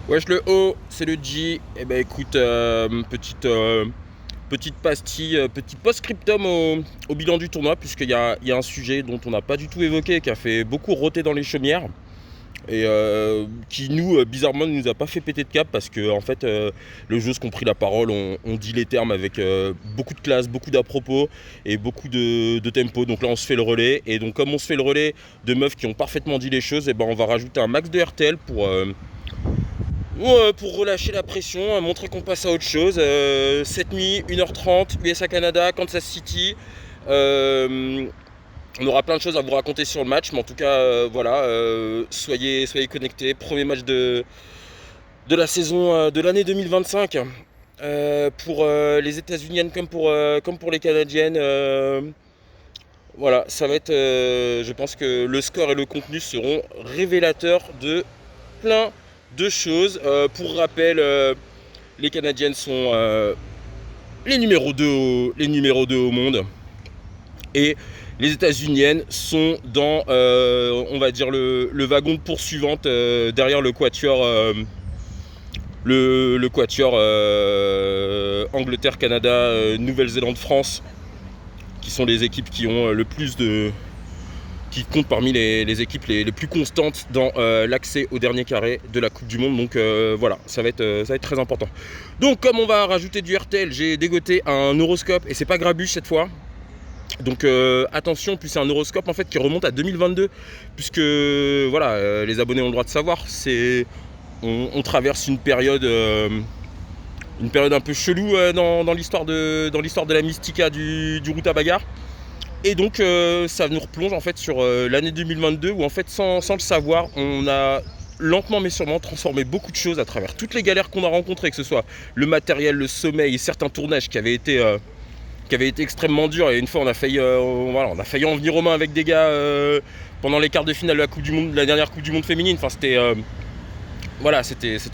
Wesh le O, c'est le G. Eh ben écoute, petite pastille, petit post-scriptum au bilan du tournoi, puisqu'il y a un sujet dont on n'a pas du tout évoqué, qui a fait beaucoup rôter dans les chaumières, et qui nous, bizarrement, ne nous a pas fait péter de cap, parce que en fait, le jeu, qui ont pris la parole, on dit les termes avec beaucoup de classe, beaucoup d'à-propos, et beaucoup de tempo. Donc là, on se fait le relais, et donc comme on se fait le relais de meufs qui ont parfaitement dit les choses, et ben on va rajouter un max de RTL pour relâcher la pression, montrer qu'on passe à autre chose. Cette nuit, 1h30, USA Canada, Kansas City. On aura plein de choses à vous raconter sur le match, mais en tout cas, voilà, soyez connectés. Premier match de la saison de l'année 2025 pour les États-Uniennes comme pour les Canadiennes. Voilà, ça va être. Je pense que le score et le contenu seront révélateurs de plein de choses. Pour rappel, les Canadiennes sont les numéros 2 au monde. Et les États-Uniennes sont dans, on va dire, le wagon de poursuivante derrière le quatuor, le quatuor Angleterre, Canada, Nouvelle-Zélande, France, qui sont les équipes qui ont le plus de... qui comptent parmi les équipes les plus constantes dans l'accès au dernier carré de la Coupe du Monde. Donc voilà, ça va être très important. Donc comme on va rajouter du RTL, j'ai dégoté un horoscope, et c'est pas Grabuche cette fois. Donc attention, puis c'est un horoscope en fait qui remonte à 2022, puisque voilà, les abonnés ont le droit de savoir, on traverse une période un peu chelou dans l'histoire de la Mystica du Ruta Bagarre. Et donc ça nous replonge en fait sur l'année 2022, où en fait sans le savoir, on a lentement mais sûrement transformé beaucoup de choses à travers toutes les galères qu'on a rencontrées, que ce soit le matériel, le sommeil et certains tournages qui avaient été extrêmement durs. Et une fois on a failli en venir aux mains avec des gars pendant les quarts de finale de la Coupe du Monde, de la dernière Coupe du Monde féminine. Enfin c'était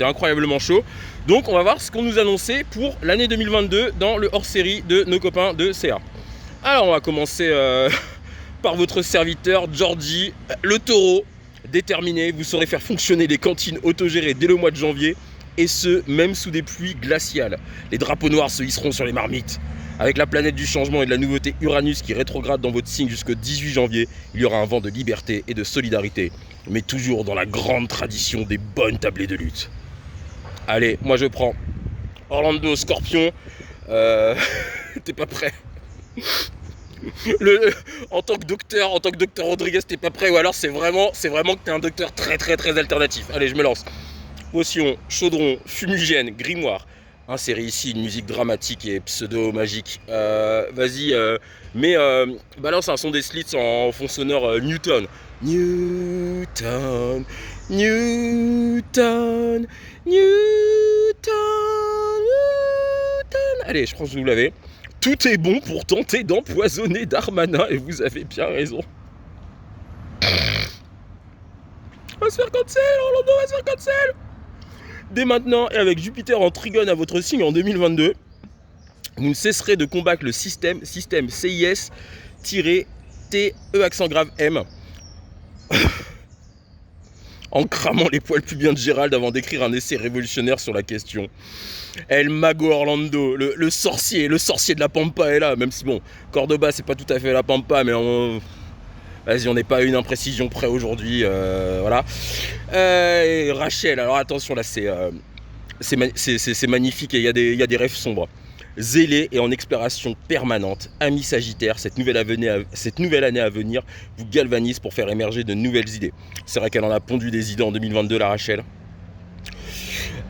incroyablement chaud. Donc on va voir ce qu'on nous annonçait pour l'année 2022 dans le hors-série de nos copains de CA. Alors on va commencer par votre serviteur Georgie, le taureau. Déterminé, vous saurez faire fonctionner les cantines autogérées dès le mois de janvier, et ce, même sous des pluies glaciales. Les drapeaux noirs se hisseront sur les marmites. Avec la planète du changement et de la nouveauté Uranus qui rétrograde dans votre signe jusqu'au 18 janvier, il y aura un vent de liberté et de solidarité, mais toujours dans la grande tradition des bonnes tablées de lutte. Allez, moi je prends Orlando Scorpion. T'es pas prêt? En tant que docteur Rodriguez, t'es pas prêt, ou alors c'est vraiment que t'es un docteur très très très alternatif. Allez, je me lance. Potion, chaudron, fumigène, grimoire. Insérez ici une musique dramatique et pseudo-magique. Vas-y, balance un son des Slits en fond sonore Newton. Newton, Newton, Newton, Newton. Allez, je pense que vous l'avez. Tout est bon pour tenter d'empoisonner Darmanin, et vous avez bien raison. On va se faire cancel, Orlando va se faire cancel. Dès maintenant, et avec Jupiter en trigone à votre signe en 2022, vous ne cesserez de combattre le système CIS-TE accent grave M, en cramant les poils pubiens de Gérald avant d'écrire un essai révolutionnaire sur la question. El Mago Orlando, le sorcier de la Pampa est là, même si bon, Cordoba c'est pas tout à fait la Pampa, mais vas-y, on n'est pas à une imprécision près aujourd'hui, voilà. Et Rachel, alors attention là, c'est magnifique, et il y a des rêves sombres. Zélé et en exploration permanente, ami Sagittaire, cette nouvelle année à venir vous galvanise pour faire émerger de nouvelles idées. C'est vrai qu'elle en a pondu des idées en 2022, la Rachel.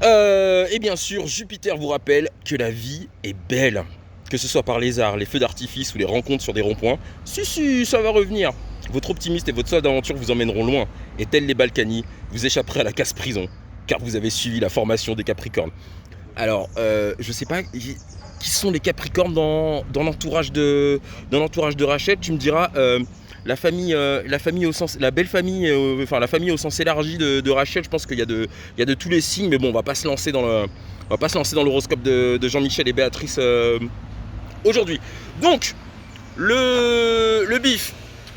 Et bien sûr, Jupiter vous rappelle que la vie est belle. Que ce soit par les arts, les feux d'artifice ou les rencontres sur des ronds-points, si, ça va revenir. Votre optimiste et votre soif d'aventure vous emmèneront loin. Et tels les Balkany, vous échapperez à la casse-prison, car vous avez suivi la formation des Capricornes. Alors, je sais pas qui sont les Capricornes dans l'entourage de Rachel. Tu me diras, la belle famille, la famille au sens élargi de Rachel. Je pense qu'il y a de tous les signes, mais bon, on va pas se lancer dans l'horoscope de Jean-Michel et Béatrice aujourd'hui. Donc, le bif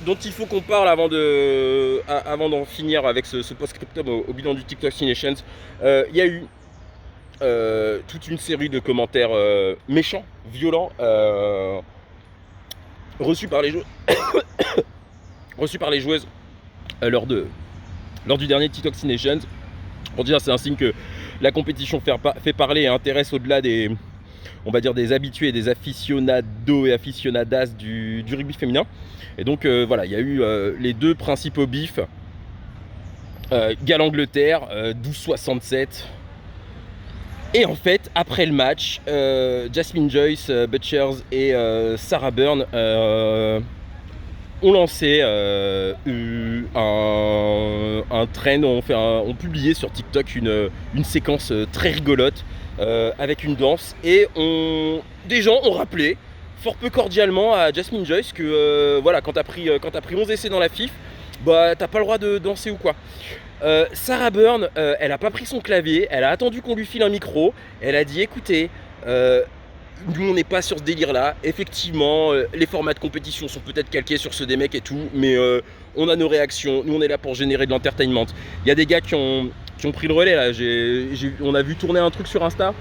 dont il faut qu'on parle avant d'en finir avec ce post-scriptum au bilan du TikTok Nations. Il y a eu toute une série de commentaires méchants, violents, reçus par les joueuses lors du dernier TikTok Nations. Pour dire, c'est un signe que la compétition fait parler et intéresse au-delà des, on va dire, des habitués et des aficionados et aficionadas du rugby féminin. Et donc voilà, il y a eu les deux principaux bifs. Galles-Angleterre, 12-67. Et en fait, après le match, Jasmine Joyce, Butchers et Sarah Byrne ont lancé un trend, ont publié sur TikTok une séquence très rigolote avec une danse, et des gens ont rappelé fort peu cordialement à Jasmine Joyce que voilà, quand t'as pris 11 essais dans la FIF, bah t'as pas le droit de danser ou quoi. Sarah Byrne, elle a pas pris son clavier, elle a attendu qu'on lui file un micro, elle a dit écoutez, nous on n'est pas sur ce délire là, effectivement les formats de compétition sont peut-être calqués sur ceux des mecs et tout, mais on a nos réactions, nous on est là pour générer de l'entertainment. Il y a des gars qui ont pris le relais là, on a vu tourner un truc sur Insta,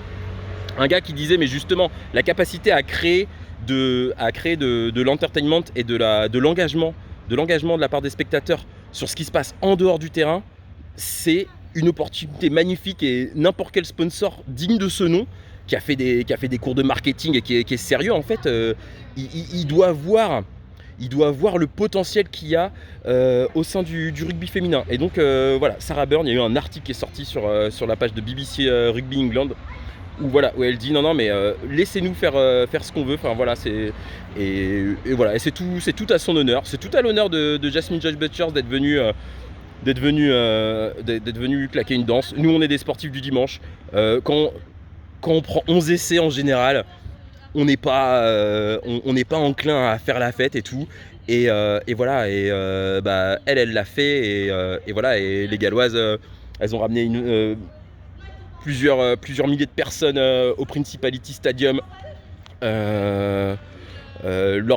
un gars qui disait mais justement la capacité à créer de l'entertainment et de l'engagement de la part des spectateurs sur ce qui se passe en dehors du terrain, c'est une opportunité magnifique, et n'importe quel sponsor digne de ce nom qui a fait des cours de marketing et qui est sérieux en fait, il doit voir le potentiel qu'il y a au sein du rugby féminin. Et donc voilà, Sarah Byrne, il y a eu un article qui est sorti sur la page de BBC Rugby England où elle dit non mais laissez-nous faire ce qu'on veut. Enfin voilà, et voilà, et c'est tout à son honneur, c'est tout à l'honneur de Jasmine Joyce Butchers d'être venue claquer une danse. Nous on est des sportifs du dimanche, quand on prend 11 essais en général, on n'est pas enclin à faire la fête et tout. Et voilà, et elle l'a fait, et voilà, et les Galloises, elles ont ramené plusieurs milliers de personnes au Principality Stadium lors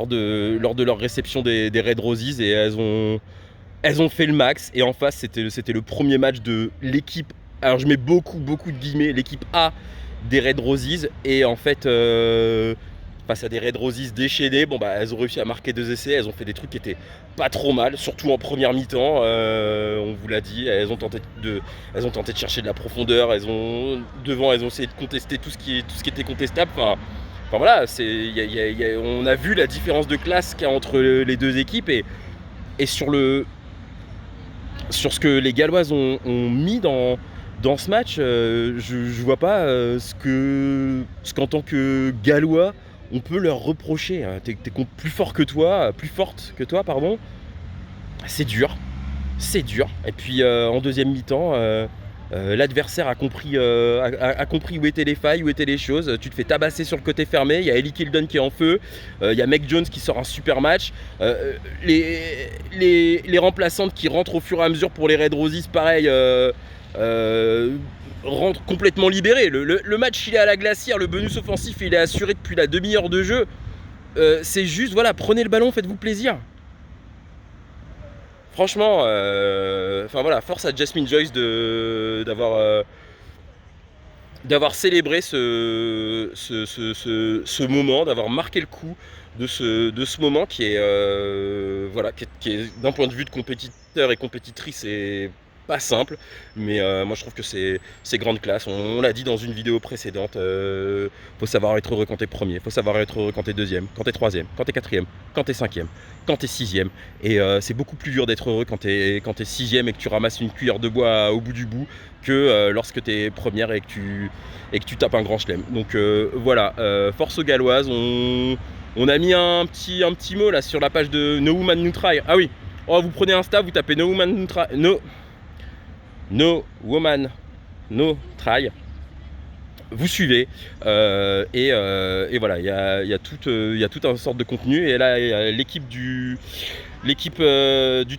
de leur réception des Red Roses, et elles ont fait le max. Et en face, c'était le premier match de l'équipe, alors je mets beaucoup de guillemets, l'équipe A des Red Roses, et en fait face à des Red Roses déchaînés, elles ont réussi à marquer 2 essais, elles ont fait des trucs qui étaient pas trop mal, surtout en première mi-temps, on vous l'a dit, elles ont tenté de chercher de la profondeur, elles ont essayé de contester tout ce qui était contestable. Enfin voilà, on a vu la différence de classe qu'il y a entre les deux équipes, et sur ce que les Galloises ont mis dans ce match, je vois pas ce qu'en tant que Gallois on peut leur reprocher. T'es plus forte que toi, pardon. C'est dur. Et puis en deuxième mi-temps, l'adversaire a compris où étaient les failles, où étaient les choses. Tu te fais tabasser sur le côté fermé, il y a Ellie Kildon qui est en feu, il y a Meg Jones qui sort un super match, les remplaçantes qui rentrent au fur et à mesure pour les Red Roses, pareil, rentrent complètement libérés. Le match il est à la glacière, le bonus offensif il est assuré depuis la demi-heure de jeu. C'est juste, voilà, prenez le ballon, faites-vous plaisir. Franchement, voilà, force à Jasmine Joyce d'avoir célébré ce moment, d'avoir marqué le coup de ce moment qui est d'un point de vue de compétiteur et compétitrice, et pas simple, mais moi je trouve que c'est grande classe. On l'a dit dans une vidéo précédente, faut savoir être heureux quand t'es premier, faut savoir être heureux quand t'es deuxième, quand t'es troisième, quand t'es quatrième, quand t'es cinquième, quand t'es sixième, et c'est beaucoup plus dur d'être heureux quand t'es sixième et que tu ramasses une cuillère de bois au bout du bout que lorsque t'es première et que tu tapes un grand chelem. Donc voilà, force aux Galloises. On a mis un petit mot là sur la page de No Woman No Try. Ah oui, vous prenez Insta, vous tapez No Woman No Try, No Woman No Try, vous suivez, et voilà, il y a toute une sorte de contenu, et là il y a l'équipe du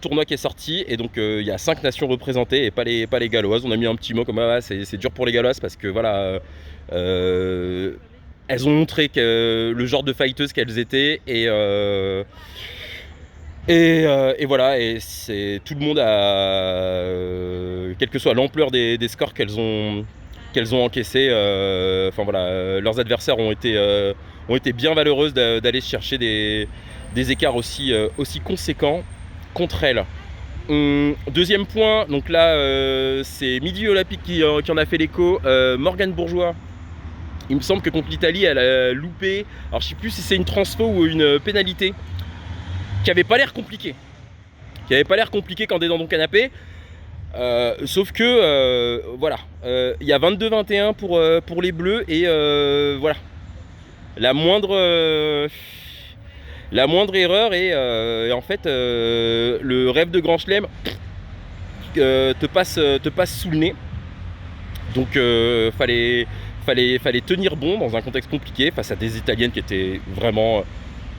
tournoi qui est sortie, et donc il y a 5 nations représentées et pas les Galloises. On a mis un petit mot comme c'est dur pour les Galloises parce que voilà, elles ont montré le genre de fighteuses qu'elles étaient, et Et voilà, et tout le monde a, quelle que soit l'ampleur des scores qu'elles ont encaissés, enfin voilà, leurs adversaires ont été bien valeureuses d'aller chercher des écarts aussi conséquents contre elles. Deuxième point, donc là c'est Midi Olympique qui en a fait l'écho. Morgane Bourgeois, il me semble que contre l'Italie elle a loupé, alors je sais plus si c'est une transfo ou une pénalité qui avait pas l'air compliqué, quand t'es dans ton canapé, sauf que voilà, il y a 22-21 pour les Bleus, et voilà, la moindre erreur et en fait le rêve de Grand Chelem te passe sous le nez. Donc fallait tenir bon dans un contexte compliqué face à des Italiennes qui étaient vraiment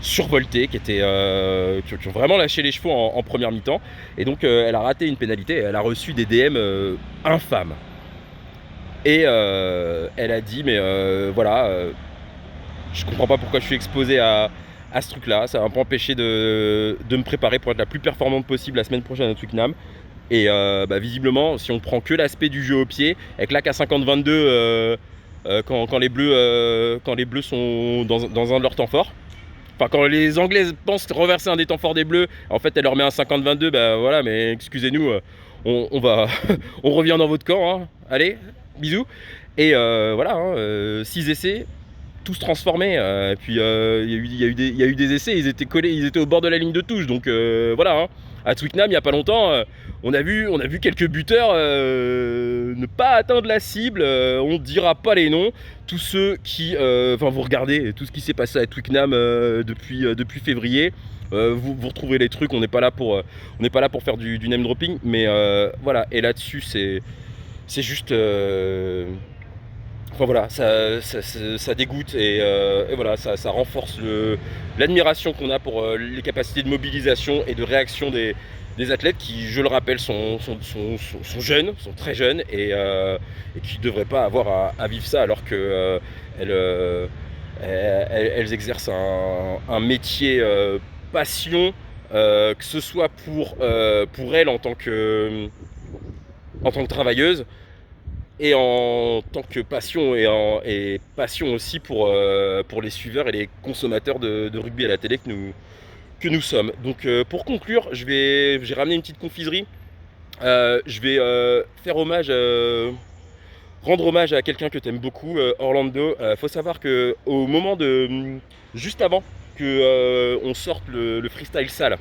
survoltées, qui ont vraiment lâché les chevaux en première mi-temps. Et donc elle a raté une pénalité, elle a reçu des DM infâmes. Et elle a dit mais voilà, je comprends pas pourquoi je suis exposé à ce truc là, ça va pas empêcher de me préparer pour être la plus performante possible la semaine prochaine à Twickenham. Et visiblement, si on prend que l'aspect du jeu au pied, avec là qu'à 50-22 quand les Bleus sont dans un de leurs temps forts, enfin quand les Anglaises pensent reverser un des temps forts des Bleus, en fait elle leur met un 50-22, bah voilà, mais excusez-nous, on va on revient dans votre camp, hein. Allez, bisous. Et voilà, 6 essais, tous transformés, et puis il y a eu des essais, ils étaient collés, ils étaient au bord de la ligne de touche, donc voilà, hein. À Twickenham, il n'y a pas longtemps, on a vu quelques buteurs ne pas atteindre la cible, on ne dira pas les noms, tous ceux qui, enfin vous regardez tout ce qui s'est passé à Twickenham depuis février, vous retrouverez les trucs, on n'est pas là pour faire du name dropping, mais voilà, et là-dessus c'est juste... Enfin voilà, ça dégoûte, et voilà, ça renforce l'admiration qu'on a pour les capacités de mobilisation et de réaction des athlètes qui, je le rappelle, sont jeunes, sont très jeunes, et qui ne devraient pas avoir à vivre ça alors qu'elles exercent un métier passion, que ce soit pour elles en tant que travailleuses, et en tant que passion, et passion aussi pour les suiveurs et les consommateurs de rugby à la télé que nous sommes. Donc pour conclure, j'ai ramené une petite confiserie. Je vais rendre hommage à quelqu'un que tu aimes beaucoup, Orlando. Faut savoir que au moment juste avant que on sorte le freestyle sale,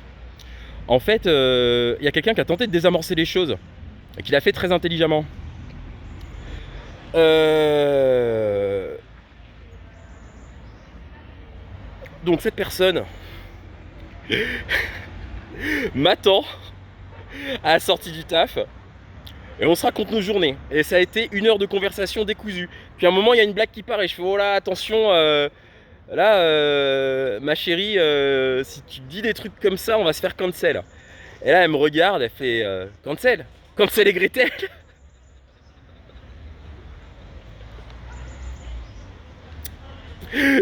en fait il y a quelqu'un qui a tenté de désamorcer les choses et qui l'a fait très intelligemment. Donc cette personne m'attend à la sortie du taf et on se raconte nos journées, et ça a été 1 heure de conversation décousue. Puis à un moment il y a une blague qui part et je fais oh là attention, là ma chérie, si tu dis des trucs comme ça on va se faire cancel. Et là elle me regarde, elle fait cancel et Gretel.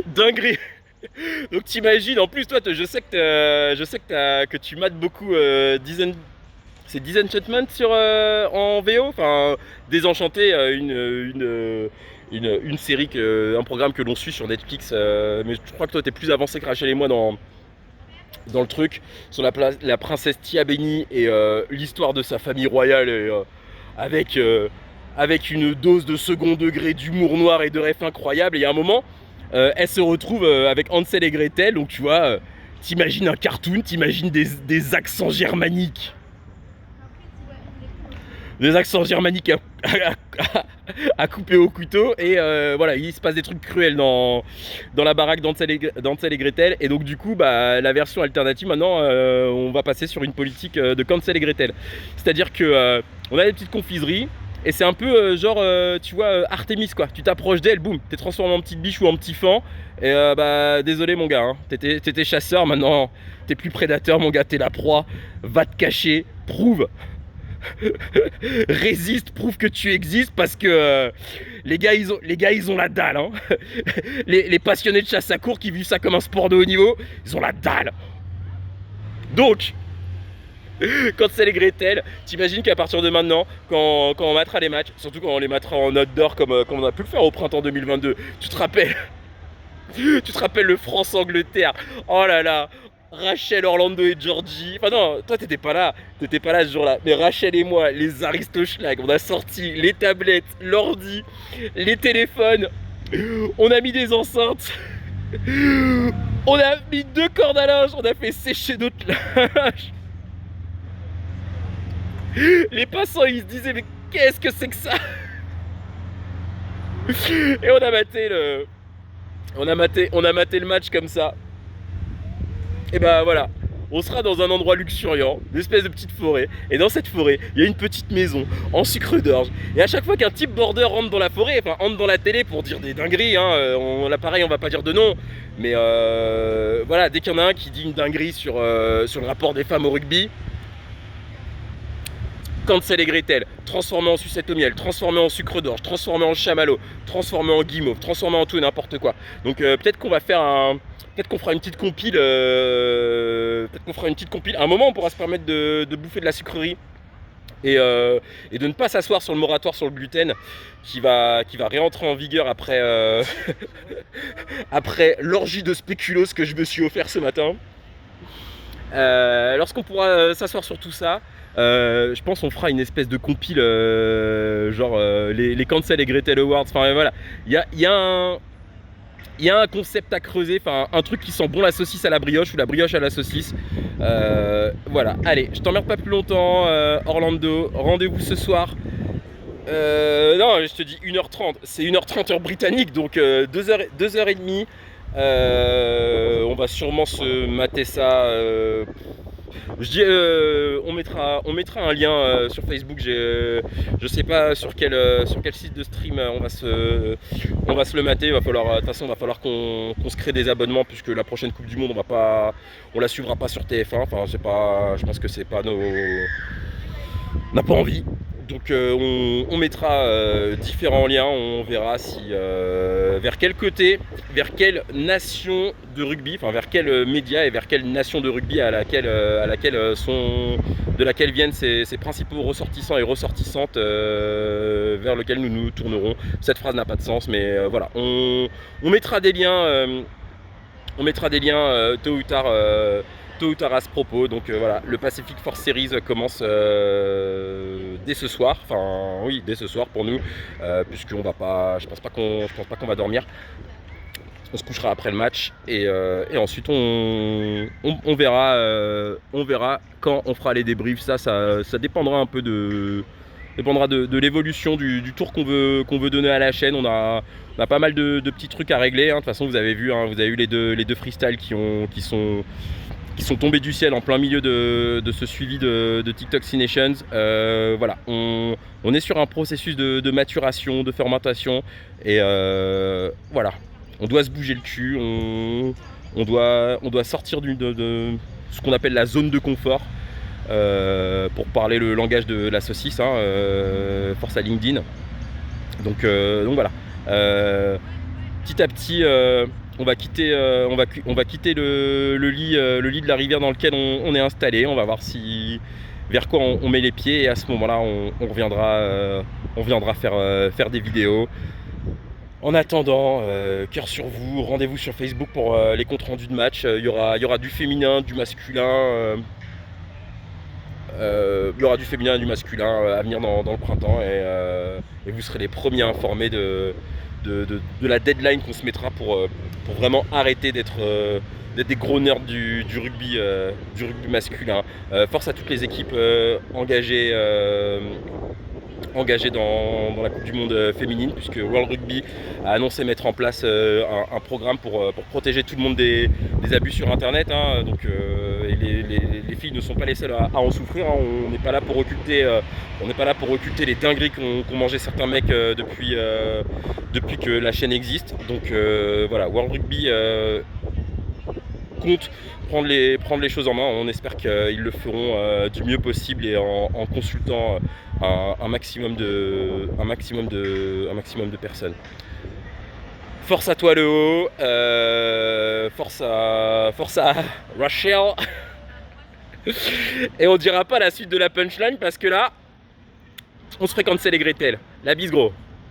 Dinguerie. Donc t'imagines, en plus toi je sais que tu mates beaucoup c'est Disenchantment en VO, enfin Désenchanté, une série, un programme que l'on suit sur Netflix, mais je crois que toi t'es plus avancé que Rachel et moi dans le truc, sur la princesse Tia Beni et l'histoire de sa famille royale, et, avec une dose de second degré d'humour noir et de ref incroyable. Et il y a un moment, elle se retrouve avec Hansel et Gretel, donc tu vois, t'imagines un cartoon, t'imagines des accents germaniques. Des accents germaniques à couper au couteau, et voilà, il se passe des trucs cruels dans la baraque d'Hansel et Gretel, et donc du coup bah, la version alternative maintenant, on va passer sur une politique de Hansel et Gretel, c'est-à-dire que on a des petites confiseries, et c'est un peu genre, tu vois, Artemis quoi, tu t'approches d'elle, boum, t'es transformé en petite biche ou en petit fan, et bah désolé mon gars, hein, t'étais chasseur, maintenant t'es plus prédateur mon gars, t'es la proie, va te cacher, prouve. Résiste, prouve que tu existes, parce que les gars ils ont la dalle, hein. les passionnés de chasse à courre qui vivent ça comme un sport de haut niveau, ils ont la dalle. Donc, Cancel et Gretel, t'imagines qu'à partir de maintenant, quand on matera les matchs, surtout quand on les matera en outdoor comme on a pu le faire au printemps 2022, tu te rappelles le France-Angleterre, oh là là, Rachel, Orlando et Georgie. Enfin non, toi t'étais pas là ce jour-là. Mais Rachel et moi, les aristoschlags, on a sorti les tablettes, l'ordi, les téléphones. On a mis des enceintes. On a mis 2 cordes à linge. On a fait sécher notre linge. Les passants ils se disaient mais qu'est-ce que c'est que ça? Et on a maté le match comme ça. Et bah voilà, on sera dans un endroit luxuriant, une espèce de petite forêt. Et dans cette forêt, il y a une petite maison en sucre d'orge. Et à chaque fois qu'un type border rentre dans la forêt, enfin rentre dans la télé pour dire des dingueries, là pareil, on va pas dire de nom. Mais voilà, dès qu'il y en a un qui dit une dinguerie sur le rapport des femmes au rugby, Cancel et Gretel, transformé en sucette au miel, transformé en sucre d'orge, transformé en chamallow, transformé en guimauve, transformé en tout et n'importe quoi. Donc peut-être qu'on va faire peut-être qu'on fera une petite compile. À un moment, on pourra se permettre de bouffer de la sucrerie et de ne pas s'asseoir sur le moratoire sur le gluten qui va réentrer en vigueur après, après l'orgie de spéculoos que je me suis offert ce matin. Lorsqu'on pourra s'asseoir sur tout ça, je pense qu'on fera une espèce de compile les Cancel et Gretel Awards. Enfin voilà, il y a un concept à creuser, enfin un truc qui sent bon la saucisse à la brioche ou la brioche à la saucisse. Voilà, allez, je t'emmerde pas plus longtemps, Orlando, rendez-vous ce soir. Non, je te dis 1h30, c'est 1h30 heure britannique, donc 2h30. On va sûrement se mater ça. Je dis, on mettra un lien sur Facebook. Je sais pas sur quel site de stream on va se le mater. De toute façon, il va falloir qu'on se crée des abonnements puisque la prochaine Coupe du Monde, on la suivra pas sur TF1. Enfin, je pense que c'est pas on n'a pas envie. Donc on mettra différents liens, on verra si vers quel côté, vers quelle nation de rugby, enfin vers quel média et vers quelle nation de rugby de laquelle viennent ces principaux ressortissants et ressortissantes vers lesquels nous nous tournerons. Cette phrase n'a pas de sens, mais voilà, on mettra des liens, tôt ou tard à ce propos. Donc voilà, le Pacific Force Series commence dès ce soir, enfin oui, dès ce soir pour nous, puisqu'on va pas, je pense pas qu'on va dormir. On se couchera après le match et ensuite on verra quand on fera les débriefs. Ça dépendra un peu de l'évolution du tour qu'on veut donner à la chaîne. On a pas mal de petits trucs à régler. De toute façon, vous avez vu, vous avez eu les deux freestyles qui sont tombés du ciel en plein milieu de ce suivi de TikTok C-Nations. Voilà, on est sur un processus de maturation, de fermentation et voilà, on doit se bouger le cul, on doit sortir de ce qu'on appelle la zone de confort pour parler le langage de la saucisse, force à LinkedIn. Donc voilà, petit à petit on va quitter le lit de la rivière dans lequel on est installé. On va voir vers quoi on met les pieds et à ce moment-là on reviendra faire des vidéos. En attendant, cœur sur vous, rendez-vous sur Facebook pour les comptes rendus de match. Il y aura du féminin, du masculin. Il y aura du féminin et du masculin à venir dans le printemps et vous serez les premiers informés de la deadline qu'on se mettra pour vraiment arrêter d'être des gros nerds du rugby masculin. Force à toutes les équipes engagées dans la Coupe du Monde féminine, puisque World Rugby a annoncé mettre en place un programme pour protéger tout le monde des abus sur internet. Donc et les filles ne sont pas les seules à en souffrir. On n'est pas là pour occulter les dingueries qu'ont mangé certains mecs depuis que la chaîne existe. Donc voilà, World Rugby compte prendre les choses en main. On espère qu'ils le feront du mieux possible et en consultant un maximum de personnes. Force à toi le haut, force à Rachel. Et on dira pas la suite de la punchline parce que là, on se fréquente c'est les Gretel. La bise gros.